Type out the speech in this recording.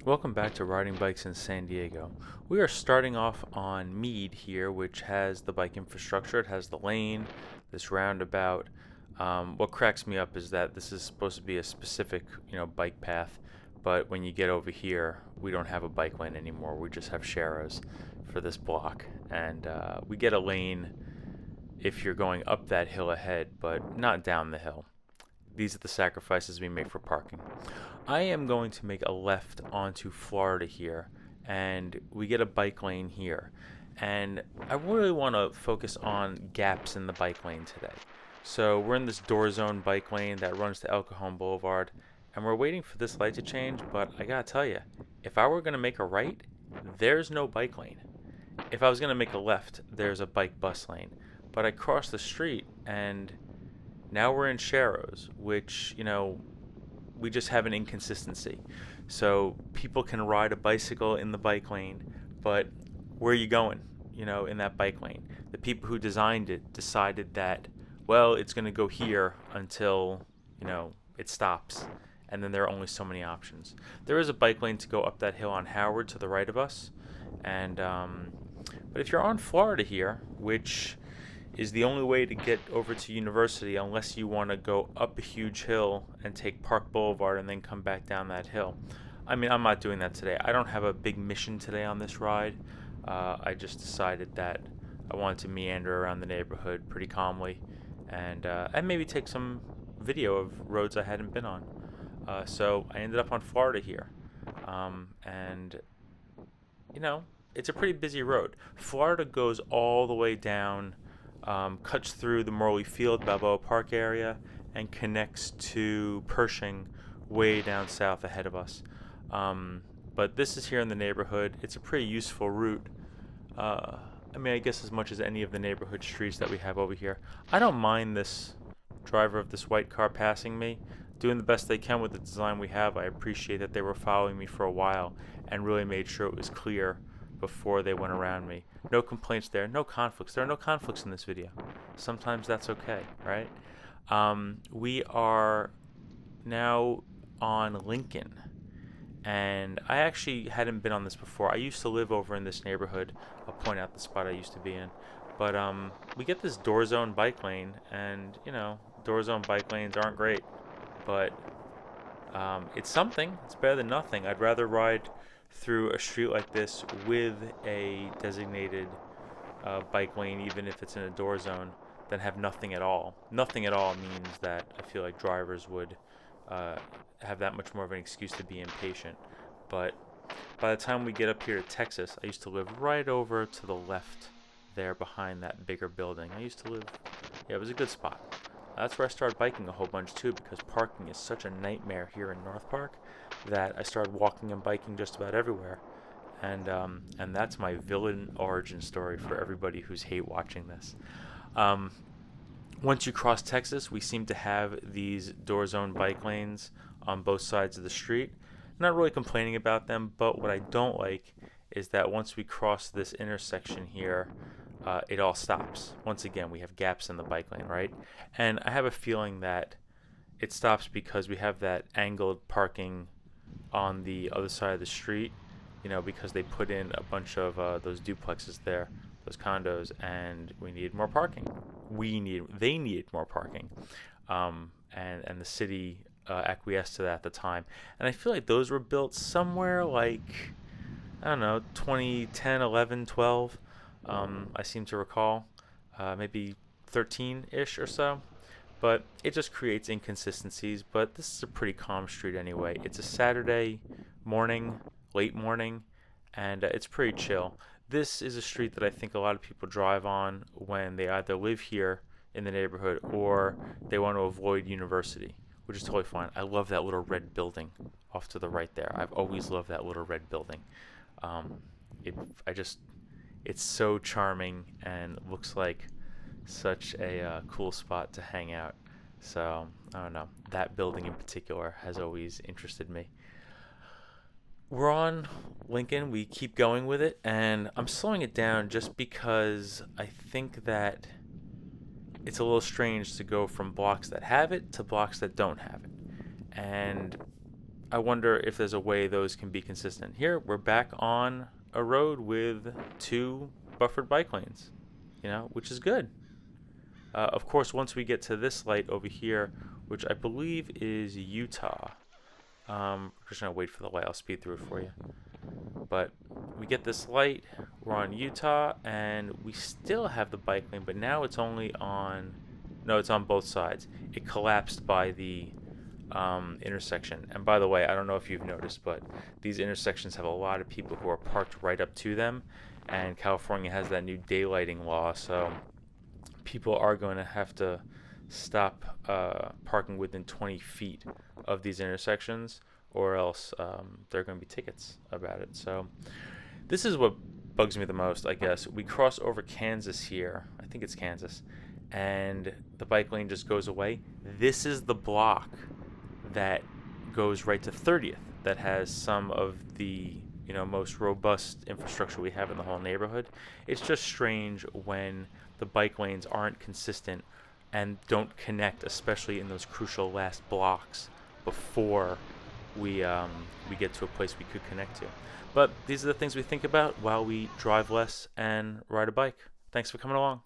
Welcome back to Riding Bikes in San Diego. We are starting off on Meade here, which has the bike infrastructure. It has the lane, this roundabout. What cracks me up is that this is supposed to be a specific, bike path, but when you get over here, we don't have a bike lane anymore. We just have sharrows for this block, and we get a lane if you're going up that hill ahead, but not down the hill. These are the sacrifices we make for parking. I am going to make a left onto Florida here, and we get a bike lane here. And I really want to focus on gaps in the bike lane today. So we're in this door zone bike lane that runs to El Cajon Boulevard, and we're waiting for this light to change, but I gotta tell you, if I were gonna make a right, there's no bike lane. If I was gonna make a left, there's a bike bus lane. But I crossed the street and now we're in sharrows, which, we just have an inconsistency. So people can ride a bicycle in the bike lane, but where are you going, in that bike lane? The people who designed it decided that, well, it's going to go here until, it stops. And then there are only so many options. There is a bike lane to go up that hill on Howard to the right of us. And, but if you're on Florida here, which is the only way to get over to University unless you want to go up a huge hill and take Park Boulevard and then come back down that hill. I mean, I'm not doing that today. I don't have a big mission today on this ride. I just decided that I wanted to meander around the neighborhood pretty calmly and maybe take some video of roads I hadn't been on. So I ended up on Florida here. And, it's a pretty busy road. Florida goes all the way down, cuts through the Morley Field, Balboa Park area, and connects to Pershing way down south ahead of us. But this is here in the neighborhood. It's a pretty useful route. I guess as much as any of the neighborhood streets that we have over here. I don't mind this driver of this white car passing me, doing the best they can with the design we have. I appreciate that they were following me for a while and really made sure it was clear before they went around me. No complaints there, no conflicts. There are no conflicts in this video. Sometimes that's okay, right? We are now on Lincoln, and I actually hadn't been on this before. I used to live over in this neighborhood. I'll point out the spot I used to be in. But we get this door zone bike lane, and door zone bike lanes aren't great, but it's something. It's better than nothing. I'd rather ride through a street like this with a designated bike lane, even if it's in a door zone, than have nothing at all. Nothing at all means that I feel like drivers would have that much more of an excuse to be impatient. But by the time we get up here to Texas, I used to live right over to the left there behind that bigger building. It was a good spot. That's where I started biking a whole bunch too, because parking is such a nightmare here in North Park that I started walking and biking just about everywhere. And that's my villain origin story for everybody who's hate watching this. Once you cross Texas, we seem to have these door zone bike lanes on both sides of the street. I'm not really complaining about them, but what I don't like is that once we cross this intersection here, it all stops. Once again, we have gaps in the bike lane, right? And I have a feeling that it stops because we have that angled parking on the other side of the street, because they put in a bunch of those duplexes there, those condos, and we needed more parking. They needed more parking. And the city acquiesced to that at the time. And I feel like those were built somewhere like, I don't know, 2010, 11, 12. I seem to recall, maybe 13-ish or so, but it just creates inconsistencies. But this is a pretty calm street anyway. It's a Saturday morning, late morning, and it's pretty chill. This is a street that I think a lot of people drive on when they either live here in the neighborhood or they want to avoid University, which is totally fine. I love that little red building off to the right there. I've always loved that little red building. It's so charming and looks like such a cool spot to hang out. So, I don't know. That building in particular has always interested me. We're on Lincoln. We keep going with it, and I'm slowing it down just because I think that it's a little strange to go from blocks that have it to blocks that don't have it. And I wonder if there's a way those can be consistent. Here, we're back on a road with 2 buffered bike lanes, which is good. Of course, once we get to this light over here, which I believe is Utah, we're just going to wait for the light. I'll speed through it for you. But we get this light, we're on Utah, and we still have the bike lane, but now it's only on, no, it's on both sides. It collapsed by the intersection. And by the way, I don't know if you've noticed, but these intersections have a lot of people who are parked right up to them, and California has that new daylighting law, so people are going to have to stop parking within 20 feet of these intersections, or else there are going to be tickets about it. So this is what bugs me the most, I guess. We cross over Kansas here. I think it's Kansas. And the bike lane just goes away. This is the block that goes right to 30th that has some of the most robust infrastructure we have in the whole neighborhood. It's just strange when the bike lanes aren't consistent and don't connect, especially in those crucial last blocks before we get to a place we could connect to. But these are the things we think about while we drive less and ride a bike. Thanks for coming along.